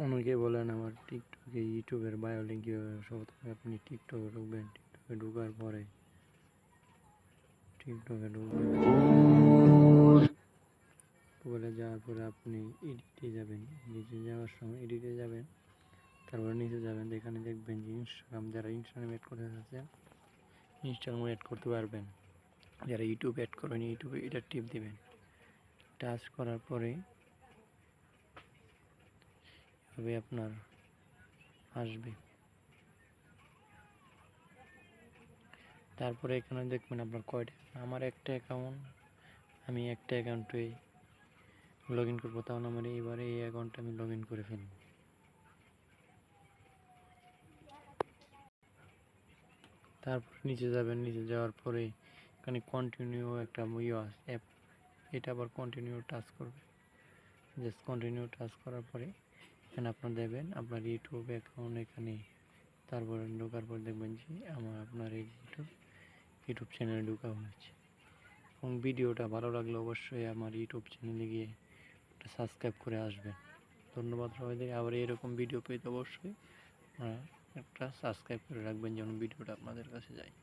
অনেকে বলেন আমার টিকটকে ইউটিউবের বায়ো লিঙ্ক কীভাবে, প্রথমে আপনি টিকটকে ঢুকবেন। টিকটকে ঢোকার পরে গুগলে যাওয়ার পরে আপনি এডিটে যাবেন। এডিটে যাওয়ার সময় এডিটে যাবেন, তারপরে নিচে যাবেন, এখানে দেখবেন যে ইনস্টাগ্রাম, যারা ইনস্টাগ্রাম অ্যাড করে আছে ইনস্টাগ্রাম অ্যাড করতে পারবেন। যারা ইউটিউব অ্যাড করবেন ইউটিউবে এটা টিপ দিবেন। টাচ করার পরে এভাবে আপনার আসবে। তারপরে এখানে দেখবেন আপনার কয়টা, আমার একটা অ্যাকাউন্ট, আমি একটা অ্যাকাউন্টে লগ ইন করবো, তাহলে আমার এবারে এই অ্যাকাউন্টটা আমি লগ ইন করে ফেলবো। তারপর নিচে যাবেন, নিচে যাওয়ার পরে এখানে কন্টিনিউ একটা অ্যাপ, এটা আবার কন্টিনিউ টাচ করবে। জাস্ট কন্টিনিউ টাচ করার পরে এখানে আপনার দেবেন আপনার ইউটিউব অ্যাকাউন্ট এখানে। তারপরে ঢোকার পর দেখবেন যে আপনার এই ইউটিউব চ্যানেলে ঢোকা হয়েছে। এবং ভিডিওটা ভালো লাগলে অবশ্যই আমার ইউটিউব চ্যানেলে গিয়ে সাবস্ক্রাইব করে আসবেন। ধন্যবাদ সবাইদের। আবার এরকম ভিডিও পেতে অবশ্যই একটা সাবস্ক্রাইব করে রাখবেন যেন ভিডিওটা আপনাদের কাছে যায়।